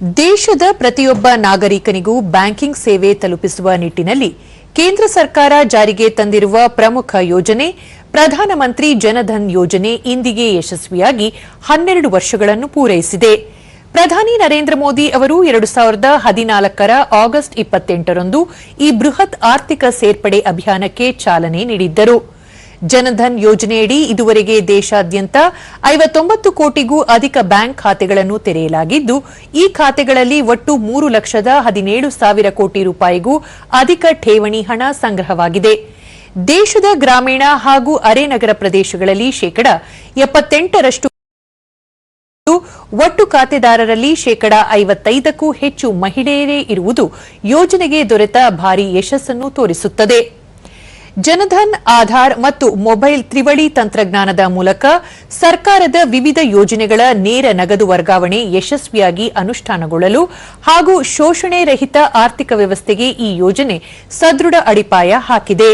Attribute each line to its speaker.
Speaker 1: ದೇಶದ ಪ್ರತಿಯೊಬ್ಬ ನಾಗರಿಕನಿಗೂ ಬ್ಯಾಂಕಿಂಗ್ ಸೇವೆ ತಲುಪಿಸುವ ನಿಟ್ಟಿನಲ್ಲಿ ಕೇಂದ್ರ ಸರ್ಕಾರ ಜಾರಿಗೆ ತಂದಿರುವ ಪ್ರಮುಖ ಯೋಜನೆ ಪ್ರಧಾನಮಂತ್ರಿ ಜನಧನ್ ಯೋಜನೆ ಇಂದಿಗೆ ಯಶಸ್ವಿಯಾಗಿ 12 ವರ್ಷಗಳನ್ನು ಪೂರೈಸಿದೆ. ಪ್ರಧಾನಿ ನರೇಂದ್ರ ಮೋದಿ ಅವರು 2014ರ ಆಗಸ್ಟ್ 28ರಂದು ಈ ಬೃಹತ್ ಆರ್ಥಿಕ ಸೇರ್ಪಡೆ ಅಭಿಯಾನಕ್ಕೆ ಚಾಲನೆ ನೀಡಿದ್ದರು. ಜನಧನ್ ಯೋಜನೆಯಡಿ ಇದುವರೆಗೆ ದೇಶಾದ್ಯಂತ 59 ಕೋಟಿಗೂ ಅಧಿಕ ಬ್ಯಾಂಕ್ ಖಾತೆಗಳನ್ನು ತೆರೆಯಲಾಗಿದ್ದು, ಈ ಖಾತೆಗಳಲ್ಲಿ ಒಟ್ಟು 3,17,000 ಕೋಟಿ ರೂಪಾಯಿಗೂ ಅಧಿಕ ಠೇವಣಿ ಹಣ ಸಂಗ್ರಹವಾಗಿದೆ. ದೇಶದ ಗ್ರಾಮೀಣ ಹಾಗೂ ಅರೆ-ನಗರ ಪ್ರದೇಶಗಳಲ್ಲಿ 78% ಒಟ್ಟು ಖಾತೆದಾರರಲ್ಲಿ 55ಕ್ಕೂ ಹೆಚ್ಚು ಮಹಿಳೆಯರೇ ಇರುವುದು ಯೋಜನೆಗೆ ದೊರೆತ ಭಾರೀ ಯಶಸ್ಸನ್ನು ತೋರಿಸುತ್ತದೆ. ಜನಧನ್, ಆಧಾರ್ ಮತ್ತು ಮೊಬೈಲ್ ತ್ರಿವಳಿ ತಂತ್ರಜ್ಞಾನದ ಮೂಲಕ ಸರ್ಕಾರದ ವಿವಿಧ ಯೋಜನೆಗಳ ನೇರ ನಗದು ವರ್ಗಾವಣೆ ಯಶಸ್ವಿಯಾಗಿ ಅನುಷ್ಠಾನಗೊಳ್ಳಲು ಹಾಗೂ ಶೋಷಣೆ ರಹಿತ ಆರ್ಥಿಕ ವ್ಯವಸ್ಥೆಗೆ ಈ ಯೋಜನೆ ಸದೃಢ ಅಡಿಪಾಯ ಹಾಕಿದೆ.